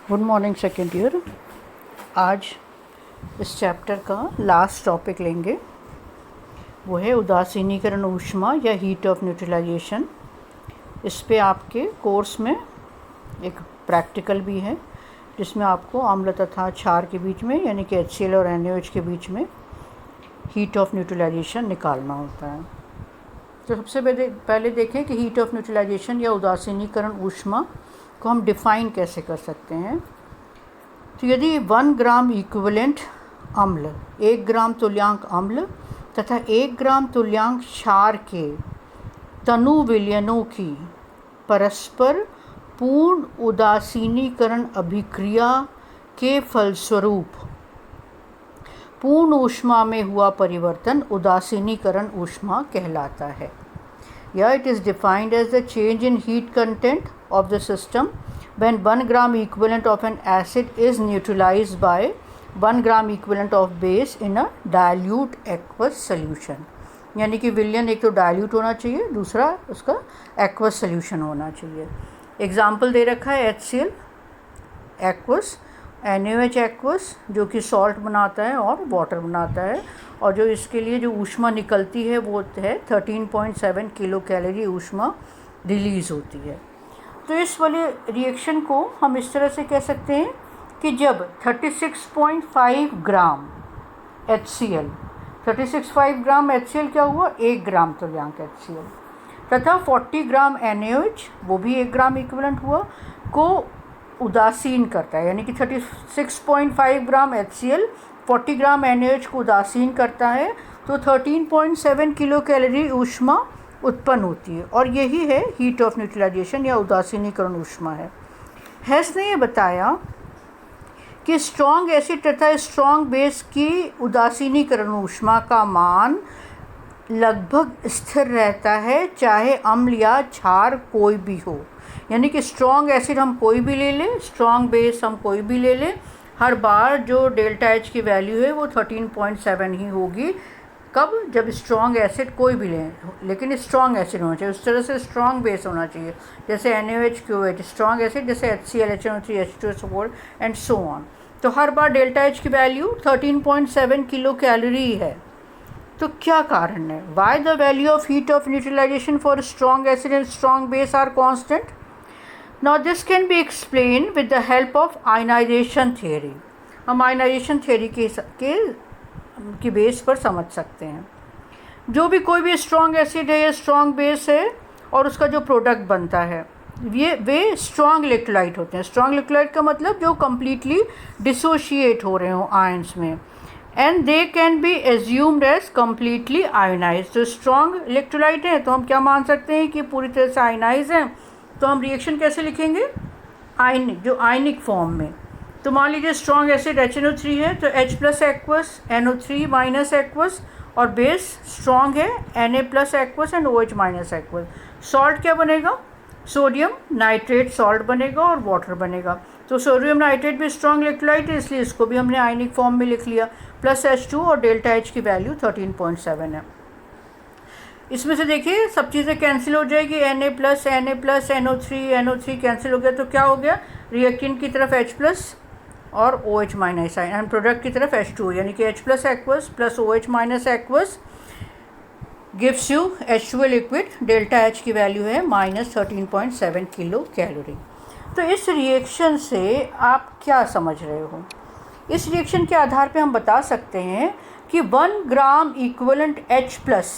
Good morning second year. आज इस chapter का लास्ट टॉपिक लेंगे, वो है उदासीनीकरण ऊष्मा या हीट ऑफ न्यूट्रलाइजेशन। इस पे आपके कोर्स में एक प्रैक्टिकल भी है जिसमें आपको अम्ल तथा क्षार के बीच में यानी कि HCl और NaOH के बीच में हीट ऑफ न्यूट्रलाइजेशन निकालना होता है। तो सबसे पहले देखें कि हीट ऑफ न्यूट्रलाइजेशन या उदासीनीकरण ऊष्मा को हम डिफ़ाइन कैसे कर सकते हैं। तो यदि 1 ग्राम इक्विवेलेंट अम्ल, 1 ग्राम तुल्यांक अम्ल तथा 1 ग्राम तुल्यांक क्षार के तनु विलयनों की परस्पर पूर्ण उदासीनीकरण अभिक्रिया के फलस्वरूप पूर्ण ऊष्मा में हुआ परिवर्तन उदासीनीकरण ऊष्मा कहलाता है। या it is defined as the change in heat content of the system when 1 gram equivalent of an acid is neutralized by 1 gram equivalent of base in a dilute aqueous solution। यानी कि विलयन एक तो डाइल्यूट होना चाहिए, दूसरा उसका aqueous solution होना चाहिए। एग्जाम्पल दे रखा है HCl एक्वस, NaOH एक्वस जो कि सॉल्ट बनाता है और वाटर बनाता है, और जो इसके लिए जो ऊष्मा निकलती है वो है 13.7 किलो कैलोरी ऊष्मा रिलीज़ होती है। तो इस वाले रिएक्शन को हम इस तरह से कह सकते हैं कि जब 36.5 ग्राम HCl, 36.5 ग्राम HCl क्या हुआ, 1 ग्राम तुल्यांक HCl तथा 40 ग्राम NaOH वो भी 1 ग्राम इक्विवेलेंट हुआ को उदासीन करता है। यानी कि 36.5 ग्राम HCl 40 ग्राम NaOH को उदासीन करता है तो 13.7 किलो कैलोरी ऊष्मा उत्पन्न होती है, और यही है हीट ऑफ न्यूट्रलाइजेशन या उदासीनीकरण ऊष्मा है। हेस ने यह बताया कि स्ट्रॉन्ग एसिड तथा स्ट्रॉन्ग बेस की उदासीनीकरण ऊष्मा का मान लगभग स्थिर रहता है, चाहे अम्ल या क्षार कोई भी हो। यानी कि स्ट्रॉन्ग एसिड हम कोई भी ले लें, स्ट्रॉन्ग बेस हम कोई भी ले लें, हर बार जो डेल्टा H की वैल्यू है वो 13.7 ही होगी। कब? जब स्ट्रॉन्ग एसिड कोई भी लें, लेकिन स्ट्रॉन्ग एसिड होना चाहिए, उस तरह से स्ट्रॉन्ग बेस होना चाहिए, जैसे NaOH QH स्ट्रॉन्ग एसिड, जैसे HCl HNO3 H2SO4 and so on. तो हर बार डेल्टा H की वैल्यू 13.7 किलो कैलोरी है। तो क्या कारण है? Why the value of heat of neutralization for strong acid and strong base are constant? Now this can be explain with the help of ionization theory. हम ionization theory के base पर समझ सकते हैं। जो भी कोई भी स्ट्रॉन्ग एसिड है या स्ट्रॉन्ग बेस है और उसका जो प्रोडक्ट बनता है वे स्ट्रॉन्ग इलेक्ट्रोलाइट होते हैं। स्ट्रॉन्ग इलेक्ट्रोलाइट का मतलब जो कम्प्लीटली डिसोशिएट हो रहे हों आयंस में, and they can be assumed as completely ionize. तो स्ट्रॉन्ग इलेक्ट्रोलाइट है तो हम क्या मान सकते हैं कि पूरी तरह से आयोनाइज हैं। तो हम रिएक्शन कैसे लिखेंगे? जो आयनिक फॉर्म में। तो मान लीजिए स्ट्रॉन्ग एसिड HNO3 है तो H plus aqueous NO3 minus aqueous, और बेस स्ट्रॉन्ग है Na plus aqueous and OH minus aqueous. Salt क्या बनेगा? सोडियम नाइट्रेट सॉल्ट बनेगा और वाटर बनेगा। तो सोडियम नाइट्रेट भी स्ट्रॉन्ग इलेक्ट्रोलाइट है, इसलिए इसको भी हमने आयनिक फॉर्म में लिख लिया, प्लस H2 और डेल्टा H की वैल्यू 13.7 है। इसमें से देखिए सब चीज़ें कैंसिल हो जाएगी, Na प्लस NO3 कैंसिल हो गया, तो क्या हो गया? रिएक्टेंट की तरफ H प्लस और OH minus ion, and product की तरफ H2, यानी कि H plus aqueous plus OH minus aqueous gives you H2 liquid. Delta H की वैल्यू है माइनस 13.7 किलो कैलोरी। तो इस रिएक्शन से आप क्या समझ रहे हो? इस रिएक्शन के आधार पे हम बता सकते हैं कि 1 gram equivalent H plus,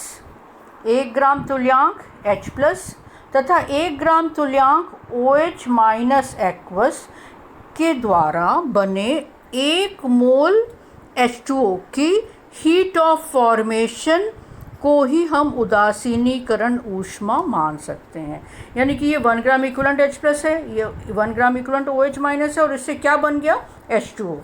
1 gram तुल्यांक H प्लस तथा 1 ग्राम तुल्यांक OH माइनस एक्वस के द्वारा बने 1 मोल H2O की हीट ऑफ फॉर्मेशन को ही हम उदासीनीकरण ऊष्मा मान सकते हैं। यानी कि ये 1 ग्राम इक्विवेलेंट H प्लस है, ये 1 ग्राम इक्विवेलेंट OH माइनस है, और इससे क्या बन गया? H2O।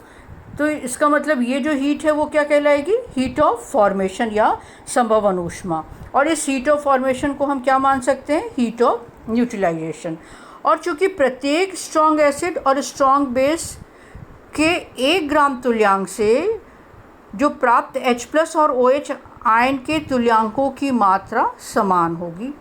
तो इसका मतलब ये जो हीट है वो क्या कहलाएगी? हीट ऑफ फॉर्मेशन या संभवन ऊष्मा। और इस हीट ऑफ फॉर्मेशन को हम क्या मान सकते हैं? Heat of neutralization. और चूँकि प्रत्येक स्ट्रॉन्ग एसिड और स्ट्रॉन्ग बेस के 1 ग्राम तुल्यांक से जो प्राप्त H प्लस और OH आयन के तुल्यांकों की मात्रा समान होगी,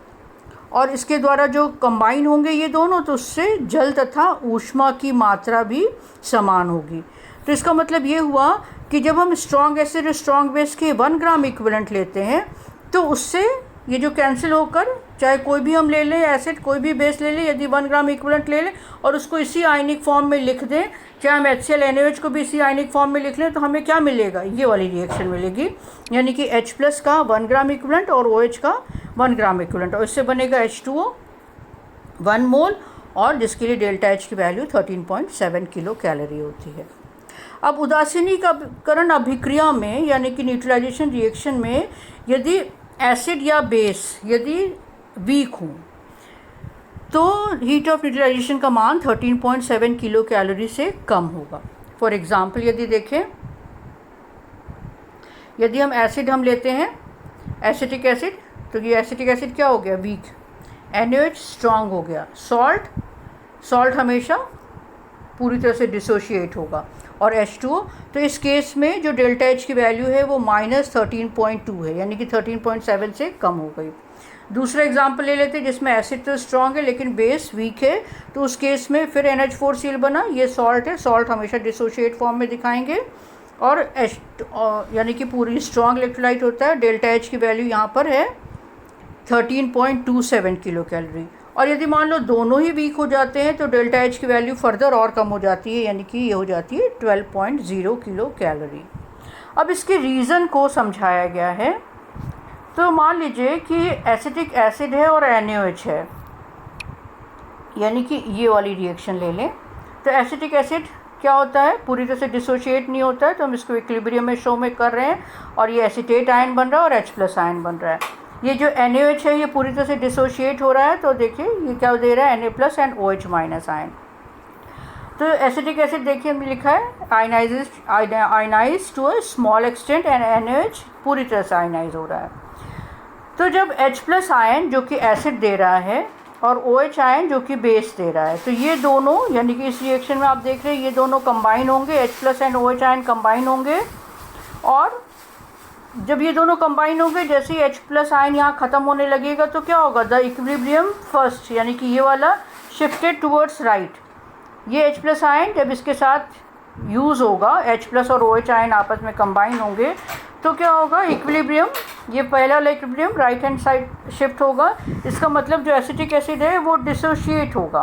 और इसके द्वारा जो कंबाइन होंगे ये दोनों, तो उससे जल तथा ऊष्मा की मात्रा भी समान होगी। तो इसका मतलब ये हुआ कि जब हम स्ट्रॉन्ग एसिड और स्ट्रॉन्ग बेस के 1 ग्राम इक्विवेलेंट लेते हैं तो उससे ये जो कैंसिल होकर, चाहे कोई भी हम ले लें एसिड, कोई भी बेस ले लें, यदि 1 ग्राम इक्विवेलेंट ले लें और उसको इसी आयनिक फॉर्म में लिख दें, चाहे हम HCl NaOH को भी इसी आयनिक फॉर्म में लिख लें, तो हमें क्या मिलेगा, ये वाली रिएक्शन मिलेगी, यानी कि H+ का 1 ग्राम इक्विवेलेंट और OH का 1 ग्राम इक्विवेलेंट, और इससे बनेगा H2O 1 मोल, और जिसके लिए डेल्टा H की वैल्यू 13.7 किलो कैलोरी होती है। अब उदासीनीकरण अभिक्रिया में, यानी कि न्यूट्रलाइजेशन रिएक्शन में, यदि एसिड या बेस यदि वीक हों तो हीट ऑफ न्यूट्रलाइजेशन का मान 13.7 किलो कैलोरी से कम होगा। फॉर एग्जांपल यदि देखें, यदि हम एसिड लेते हैं एसिटिक एसिड, तो ये एसिटिक एसिड क्या हो गया, वीक, NaOH स्ट्रॉन्ग हो गया, सॉल्ट हमेशा पूरी तरह से डिसोशिएट होगा, और H2O, तो इस केस में जो डेल्टा H की वैल्यू है वो -13.2 है, यानी कि 13.7 से कम हो गई। दूसरा एग्जांपल ले लेते हैं जिसमें एसिड तो स्ट्रॉन्ग है लेकिन बेस वीक है, तो उस केस में फिर NH4Cl बना, ये सॉल्ट है, सॉल्ट हमेशा डिसोशिएट फॉर्म में दिखाएंगे, और यानी कि पूरी स्ट्रॉन्ग इलेक्ट्रोलाइट होता है, डेल्टा H की वैल्यू यहाँ पर है 13.27 किलो कैलोरी। और यदि मान लो दोनों ही वीक हो जाते हैं तो डेल्टा H की वैल्यू फर्दर और कम हो जाती है, यानी कि ये हो जाती है 12.0 किलो कैलोरी। अब इसके रीज़न को समझाया गया है। तो मान लीजिए कि एसिटिक एसिड है और NaOH है, यानी कि ये वाली रिएक्शन ले लें, तो एसिटिक एसिड क्या होता है, पूरी तरह से डिसोशिएट नहीं होता है, तो हम इसको इक्विलिब्रियम में शो में कर रहे हैं, और ये एसीटेट आयन बन रहा है और H+ आयन बन रहा है। ये जो NaOH है ये पूरी तरह से डिसोशिएट हो रहा है, तो देखिए ये क्या दे रहा है, Na+ एंड OH- आयन। तो एसिटिक एसिड देखिए हमने लिखा है ionize to a small extent, and NaOH पूरी तरह से आयनाइज हो रहा है। तो जब H+ आयन जो कि एसिड दे रहा है और OH आयन जो कि बेस दे रहा है, तो ये दोनों, यानी कि इस रिएक्शन में आप देख रहे हैं ये दोनों कंबाइन होंगे, H+ and OH ion combine होंगे, और जब ये दोनों कंबाइन होंगे, जैसे ही H+ आयन यहाँ ख़त्म होने लगेगा तो क्या होगा, द इक्विलिब्रियम फर्स्ट, यानी कि ये वाला शिफ्टेड टूवर्ड्स राइट, ये H+ आयन जब इसके साथ यूज़ होगा, H+ और OH आयन आपस में कंबाइन होंगे, तो क्या होगा, इक्विलिब्रियम, ये पहला वाला equilibrium right hand side shift होगा। इसका मतलब जो एसिटिक एसिड है वो डिसोशिएट होगा।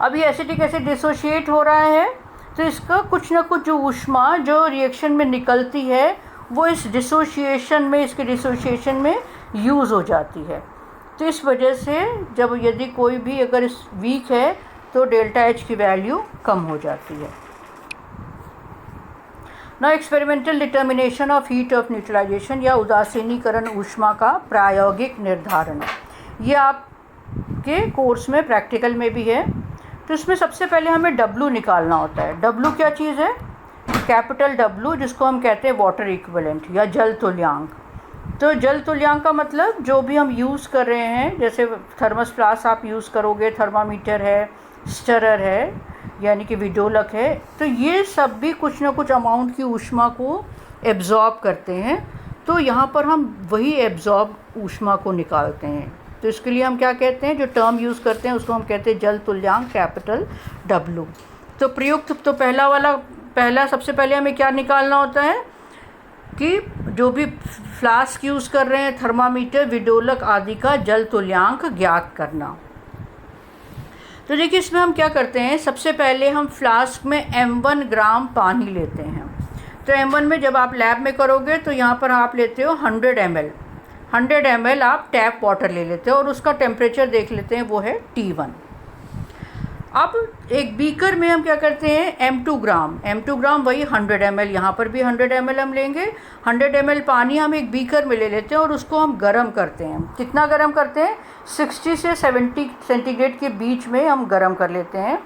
अब ये एसिटिक एसिड डिसोशिएट हो रहा है, तो इसका कुछ ना कुछ जो ऊष्मा जो रिएक्शन में निकलती है वो इस डिसोशिएशन में, इसके डिसोशिएशन में यूज़ हो जाती है। तो इस वजह से जब यदि कोई भी अगर इस वीक है तो डेल्टा H की वैल्यू कम हो जाती है। Now experimental determination of heat of neutralization या उदासीनीकरण ऊष्मा का प्रायोगिक निर्धारण, ये आपके कोर्स में प्रैक्टिकल में भी है। तो इसमें सबसे पहले हमें W निकालना होता है। W क्या चीज़ है, कैपिटल W, जिसको हम कहते हैं वाटर इक्विवेलेंट या जल तुल्यांक। तो जल तुल्यांक का मतलब जो भी हम यूज़ कर रहे हैं, जैसे थर्मस फ्लास्क आप यूज़ करोगे, थर्मामीटर है, स्टरर है, यानी कि विडोलक है, तो ये सब भी कुछ ना कुछ अमाउंट की ऊष्मा को एब्जॉर्ब करते हैं। तो यहाँ पर हम वही एब्जॉर्ब ऊष्मा को निकालते हैं। तो इसके लिए हम क्या कहते हैं, जो टर्म यूज़ करते हैं उसको हम कहते हैं जल तुल्यांक, कैपिटल W। तो प्रयुक्त, तो पहला सबसे पहले हमें क्या निकालना होता है कि जो भी फ्लास्क यूज़ कर रहे हैं, थर्मामीटर, विडोलक आदि का जल तुल्यांक ज्ञात करना। तो देखिए इसमें हम क्या करते हैं, सबसे पहले हम फ्लास्क में M1 ग्राम पानी लेते हैं। तो M1 में जब आप लैब में करोगे तो यहाँ पर आप लेते हो 100 ml आप टैप वाटर ले लेते हो और उसका टेम्परेचर देख लेते हैं, वो है T1। अब एक बीकर में हम क्या करते हैं, M2 ग्राम वही 100 ml, यहाँ पर भी 100 ml हम लेंगे। 100 ml पानी हम एक बीकर में ले लेते हैं और उसको हम गर्म करते हैं। कितना गर्म करते हैं, 60 से 70 सेंटीग्रेड के बीच में हम गर्म कर लेते हैं।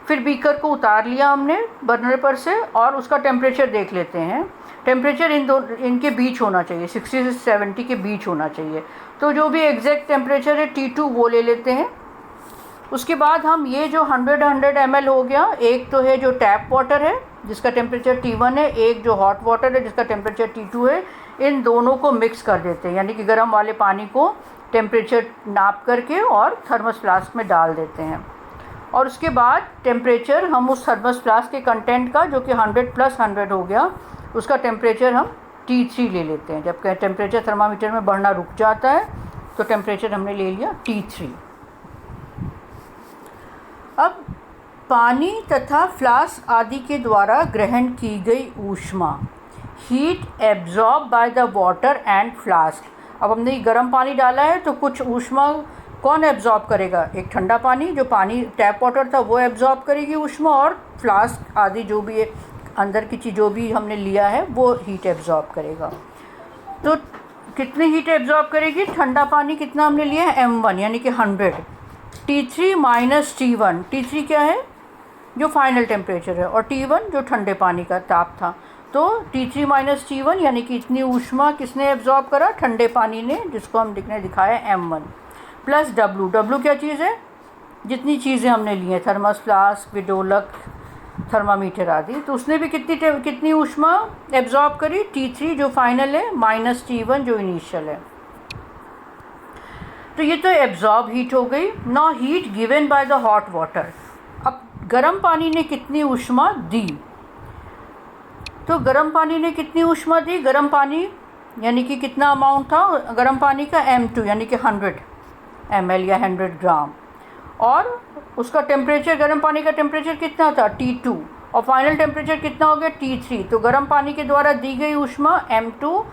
फिर बीकर को उतार लिया हमने बर्नर पर से और उसका टेम्परेचर देख लेते हैं। टेम्परेचर इनके बीच होना चाहिए, 60 से 70 के बीच होना चाहिए। तो जो भी एग्जैक्ट टेम्परेचर है T2 वो ले लेते हैं। उसके बाद हम ये जो 100 ml हो गया, एक तो है जो टैप वाटर है जिसका टेम्परेचर T1 है, एक जो हॉट वाटर है जिसका टेम्परेचर T2 है, इन दोनों को मिक्स कर देते हैं, यानी कि गर्म वाले पानी को टेम्परेचर नाप करके और थर्मस फ्लास्क में डाल देते हैं। और उसके बाद टेम्परेचर हम उस थर्मस फ्लास्क के कंटेंट का, जो कि 100 + 100 हो गया, उसका टेम्परेचर हम T3 ले लेते हैं। जब टेम्परेचर थर्मामीटर में बढ़ना रुक जाता है तो टेम्परेचर हमने ले लिया T3। अब पानी तथा फ्लास्क आदि के द्वारा ग्रहण की गई ऊष्मा, heat absorb by the water and flask. अब हमने गर्म पानी डाला है तो कुछ ऊष्मा कौन एब्जॉर्ब करेगा? एक ठंडा पानी, जो पानी टैप वाटर था वो एब्जॉर्ब करेगी ऊष्मा, और फ्लास्क आदि जो भी अंदर की चीज़ जो भी हमने लिया है वो हीट एब्जॉर्ब करेगा। तो कितनी हीट एब्जॉर्ब करेगी? ठंडा पानी कितना हमने लिया है? m1 यानी कि 100। T3 - T1। T3 क्या है? जो फाइनल टेम्परेचर है, और T1 जो ठंडे पानी का ताप था। तो T3 - T1 यानी कि इतनी ऊष्मा किसने एब्जॉर्ब करा? ठंडे पानी ने, जिसको हम दिखाया m1 प्लस W। W क्या चीज़ है? जितनी चीज़ें हमने ली हैं, थर्मस फ्लास्क, विडोलक, थर्मामीटर आदि, तो उसने भी कितनी ऊष्मा एब्जॉर्ब करी? T3 जो फाइनल है माइनस T1 जो इनिशियल है। तो ये तो एब्जॉर्ब हीट हो गई। Now heat given by the hot water. अब गर्म पानी ने कितनी ऊष्मा दी? तो गर्म पानी ने कितनी ऊष्मा दी? गर्म पानी यानी कि कितना अमाउंट था गर्म पानी का? m2 यानी कि 100 ml या 100 ग्राम। और उसका टेम्परेचर, गर्म पानी का टेम्परेचर कितना था? T2। और फाइनल टेम्परेचर कितना हो गया? T3। तो गर्म पानी के द्वारा दी गई ऊष्मा m2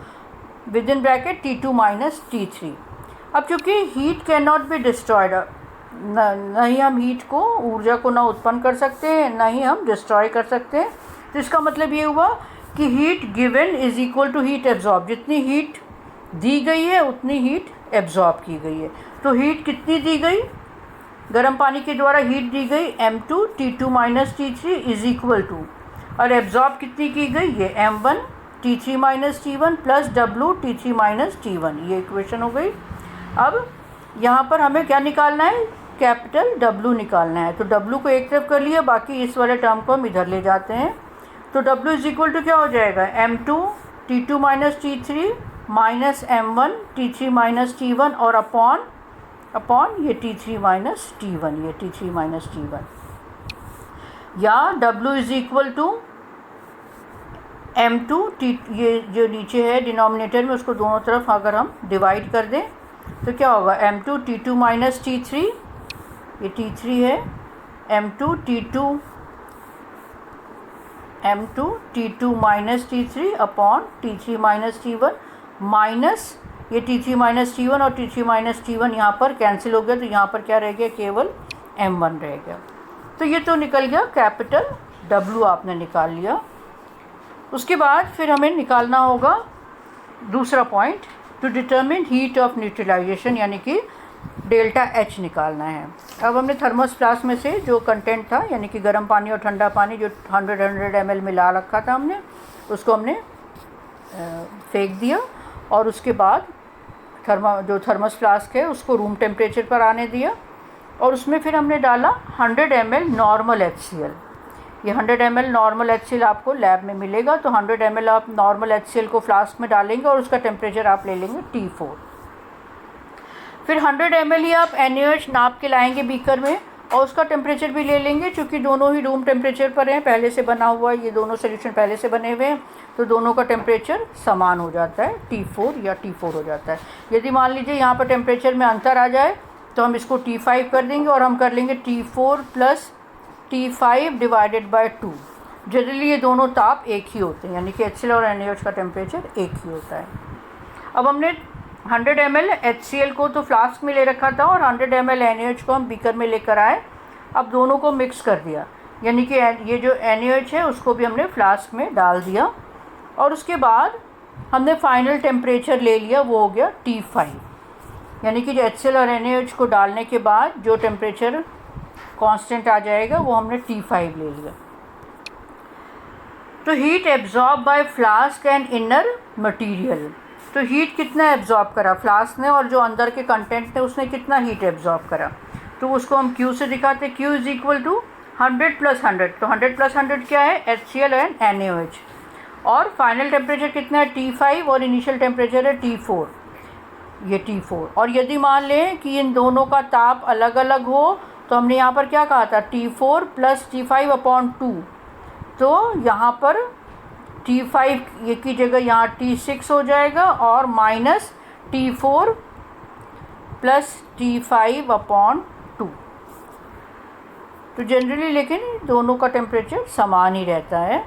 within bracket T2 - T3। अब चूँकि heat can not be destroyed, न ही हम हीट को, ऊर्जा को ना उत्पन्न कर सकते हैं, ना ही हम डिस्ट्रॉय कर सकते हैं। तो इसका मतलब ये हुआ कि heat given is equal to heat absorb. जितनी हीट दी गई है उतनी हीट एब्जॉर्ब की गई है। तो हीट कितनी दी गई? गर्म पानी के द्वारा हीट दी गई m2 T2 - T3 is equal to, और एब्जॉर्ब कितनी की गई? ये m1 T3 - T1 plus W T3 - T1। ये इक्वेशन हो गई। अब यहाँ पर हमें क्या निकालना है? कैपिटल W निकालना है। तो W को एक तरफ कर लिया, बाकी इस वाले टर्म को हम इधर ले जाते हैं। तो W इज इक्वल टू क्या हो जाएगा? m2 T2 - T3 minus m1 T3 - T1 और अपॉन ये T3 - T1, ये T3 - T1, या W is equal to m2 T, ये जो नीचे है डिनोमिनेटर में, उसको दोनों तरफ अगर हम डिवाइड कर दें तो क्या होगा? m2 T2 - T3, ये T3 है, m2 T2 - T3 upon T3 - T1 minus ये T3 - T1, और T3 - T1 यहाँ पर कैंसिल हो गया, तो यहाँ पर क्या रह गया? केवल m1 रह गया। तो ये तो निकल गया, कैपिटल W आपने निकाल लिया। उसके बाद फिर हमें निकालना होगा दूसरा point, to determine heat of neutralization, यानी कि डेल्टा H निकालना है। अब हमने थर्मस फ्लास्क में से जो कंटेंट था, यानी कि गर्म पानी और ठंडा पानी जो 100 ml मिला रखा था हमने, उसको हमने फेंक दिया, और उसके बाद जो थर्मस फ्लास्क है उसको रूम टेम्परेचर पर आने दिया, और उसमें फिर हमने डाला 100 ml नॉर्मल HCl। ये 100 ml नॉर्मल HCl आपको लैब में मिलेगा। तो 100 ml आप नॉर्मल HCl को फ्लास्क में डालेंगे और उसका टेम्परेचर आप ले लेंगे T4। फिर 100 ml ही आप NaOH नाप के लाएंगे बीकर में, और उसका टेम्परेचर भी ले लेंगे। चूँकि दोनों ही रूम टेम्परेचर पर हैं, पहले से बना हुआ है, ये दोनों सोल्यूशन पहले से बने हुए हैं, तो दोनों का टेम्परेचर समान हो जाता है, T4 या T4 हो जाता है। यदि मान लीजिए यहाँ पर टेम्परेचर में अंतर आ जाए तो हम इसको T5 कर देंगे, और हम कर लेंगे T4 + T5 divided by 2। Generally ये दोनों ताप एक ही होते हैं, यानी कि HCl और NaOH का टेम्परेचर एक ही होता है। अब हमने 100 ml HCl को तो फ्लास्क में ले रखा था, और 100 ml NaOH को हम बीकर में लेकर आए। अब दोनों को मिक्स कर दिया, यानी कि ये जो NaOH है उसको भी हमने फ्लास्क में डाल दिया, और उसके बाद हमने फाइनल टेम्परेचर ले लिया, वो हो गया T5। यानी कि जो HCl और NaOH को डालने के बाद जो टेम्परेचर कांस्टेंट आ जाएगा वो हमने T5 ले लिया। तो heat absorb by flask and inner material. तो हीट कितना एब्जॉर्ब करा फ्लास्क ने, और जो अंदर के कंटेंट थे उसने कितना हीट एब्जॉर्ब करा, तो उसको हम Q से दिखाते हैं। Q is equal to 100 + 100। तो 100 + 100 क्या है? HCl and NaOH। और फाइनल टेम्परेचर कितना है? T5, और इनिशियल टेम्परेचर है T4। ये T4। और यदि मान लें कि इन दोनों का ताप अलग अलग हो तो हमने यहाँ पर क्या कहा था, T4 + T5/2। तो यहाँ पर T5 ये की जगह यहाँ T6 हो जाएगा और माइनस T4 + T5/2। तो जनरली लेकिन दोनों का टेम्परेचर समान ही रहता है।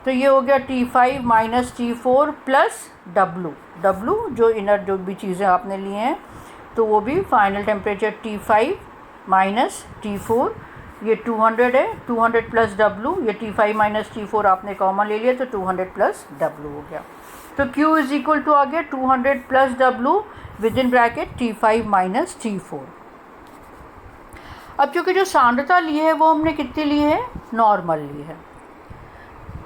तो ये हो गया T5 - T4 + W जो इनर जो भी चीज़ें आपने लिए हैं, तो वो भी फाइनल टेम्परेचर T5 - T4 ये 200 है, 200 + W, ये T5 - T4 आपने कॉमन ले लिया तो 200 + W हो गया। तो Q = आ गया 200 + W within bracket T5 - T4। अब चूँकि जो सांद्रता ली है वो हमने कितनी ली है, नॉर्मल ली है।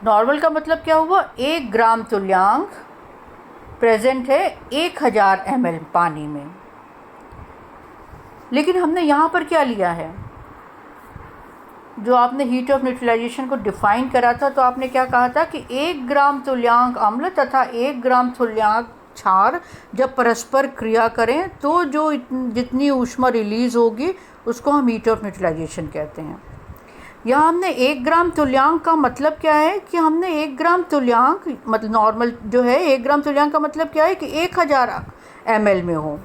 नॉर्मल का मतलब क्या हुआ, 1 ग्राम तुल्यांक प्रेजेंट है 1000 ml पानी में। लेकिन हमने यहाँ पर क्या लिया है, जो आपने हीट ऑफ न्यूट्रलाइजेशन को डिफ़ाइन करा था तो आपने क्या कहा था कि 1 ग्राम तुल्यांक अम्ल तथा 1 ग्राम तुल्यांक क्षार जब परस्पर क्रिया करें तो जो जितनी ऊष्मा रिलीज़ होगी उसको हम हीट ऑफ न्यूट्रलाइजेशन कहते हैं। यहाँ हमने 1 ग्राम तुल्यांक का मतलब क्या है कि हमने 1 ग्राम तुल्यांक मतलब नॉर्मल जो है 1 ग्राम तुल्यांक का मतलब क्या है कि 1000 ml में हो।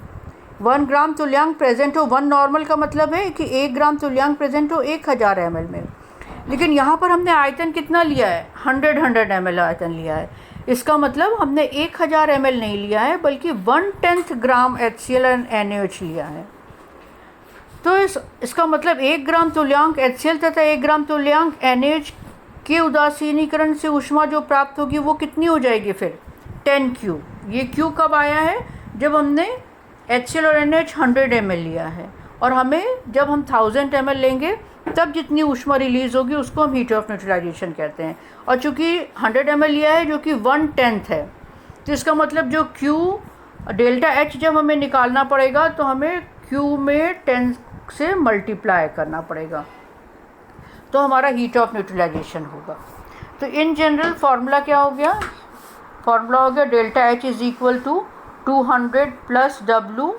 1 ग्राम तुल्यांक प्रेजेंट हो, 1 नॉर्मल का मतलब है कि 1 ग्राम तुल्यांक प्रेजेंट हो 1000 ml में। लेकिन यहाँ पर हमने आयतन कितना लिया है, 100 ml आयतन लिया है। इसका मतलब हमने 1000 ml नहीं लिया है बल्कि 1/10 ग्राम HCl और NaOH लिया है। तो इसका मतलब 1 ग्राम तुल्यांक HCl तथा 1 ग्राम तुल्यांक NaOH के उदासीनीकरण से ऊष्मा जो प्राप्त होगी वो कितनी हो जाएगी फिर, 10Q। ये Q कब आया है, जब हमने HCl और NaOH 100 ml लिया है, और हमें जब हम 1000 ml लेंगे तब जितनी ऊष्मा रिलीज़ होगी उसको हम हीट ऑफ न्यूट्रलाइजेशन कहते हैं। और चूँकि 100 ml लिया है जो कि 1/10 है, तो इसका मतलब जो Q ΔH जब हमें निकालना पड़ेगा तो हमें Q में 10 से मल्टीप्लाई करना पड़ेगा, तो हमारा हीट ऑफ न्यूट्रलाइजेशन होगा। तो इन जनरल फार्मूला क्या हो गया, फार्मूला हो गया ΔH = 200 + W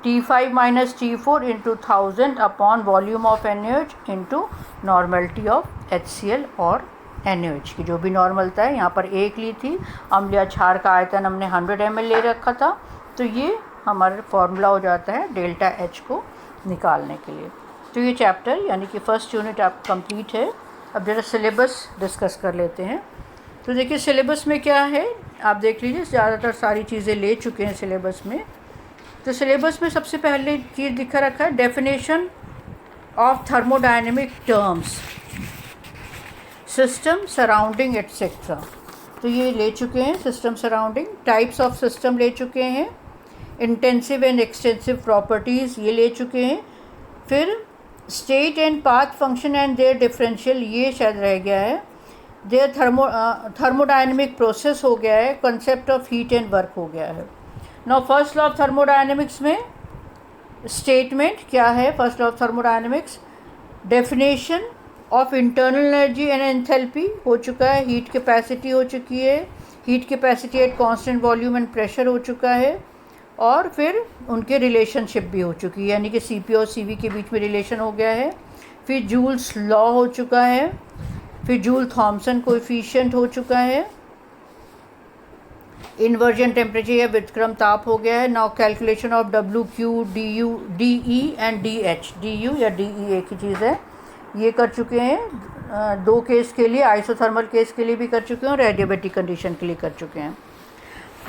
T5 - T4 × 1000 upon volume of NaOH into normality of HCl और NaOH की जो भी नॉर्मलता है। यहाँ पर 1 ली थी, अम्ल या क्षार का आयतन हमने 100 ml ले रखा था, तो ये हमारा फार्मूला हो जाता है ΔH को निकालने के लिए। तो ये चैप्टर यानी कि फर्स्ट यूनिट आप कंप्लीट है। अब जरा सिलेबस डिस्कस कर लेते हैं। तो देखिए सिलेबस में क्या है, आप देख लीजिए, ज़्यादातर सारी चीज़ें ले चुके हैं सिलेबस में। तो सिलेबस में सबसे पहले चीज़ दिखा रखा है definition of thermodynamic terms, system surrounding etcetera. तो ये ले चुके हैं, system surrounding. Types of system ले चुके हैं। इंटेंसिव एंड एक्सटेंसिव प्रॉपर्टीज़ ये ले चुके हैं। फिर state and path function and their differential ये शायद रह गया है। देयर थर्मोडायनेमिक प्रोसेस हो गया है। Concept of heat and work हो गया है। Now first law of thermodynamics में स्टेटमेंट क्या है, first law of thermodynamics definition of internal energy and enthalpy हो चुका है। हीट कैपेसिटी हो चुकी है, heat capacity at constant volume and pressure हो चुका है, और फिर उनके रिलेशनशिप भी हो चुकी है, यानी कि CP और CV के बीच में रिलेशन हो गया है। फिर जूल्स लॉ हो चुका है, फिर जूल थॉमसन कोएफिशिएंट हो चुका है, इन्वर्जन टेम्परेचर या व्युत्क्रम ताप हो गया है। Now calculation of WQ DE and DH, DU या DE एक ही चीज़ है, ये कर चुके हैं। 2 केस के लिए, आइसोथर्मल केस के लिए भी कर चुके हैं और एडियाबेटिक कंडीशन के लिए कर चुके हैं।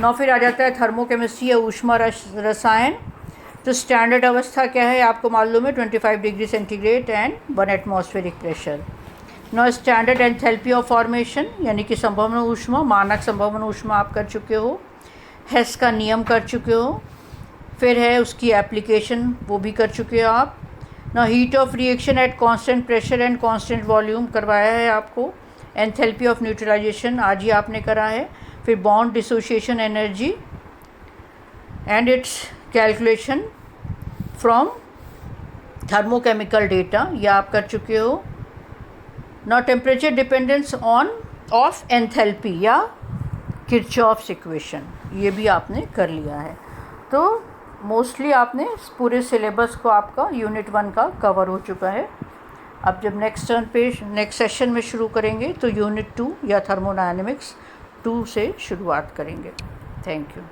नौ फिर आ जाता है थर्मोकेमिस्ट्री या ऊष्मा रसायन। तो स्टैंडर्ड अवस्था क्या है आपको मालूम है, 25 degree centigrade and 1 atmospheric pressure. Now standard enthalpy of formation यानी कि संभवन ऊष्मा, मानक संभवन ऊष्मा आप कर चुके हो। हेस का नियम कर चुके हो। फिर है उसकी एप्लीकेशन, वो भी कर चुके हो आप। ना heat of reaction at constant pressure and constant volume करवाया है आपको। एंथैल्पी ऑफ न्यूट्रलाइजेशन आज ही आपने करा है। फिर bond dissociation energy and it's calculation from thermochemical data, ये आप कर चुके हो। ना टेम्परेचर डिपेंडेंस ऑफ एंथैल्पी या किरचॉफ्स इक्वेशन, ये भी आपने कर लिया है। तो मोस्टली आपने पूरे सिलेबस को आपका यूनिट 1 का कवर हो चुका है। अब जब नेक्स्ट सेशन में शुरू करेंगे तो यूनिट 2 या थर्मोडायनेमिक्स 2 से शुरुआत करेंगे। Thank you.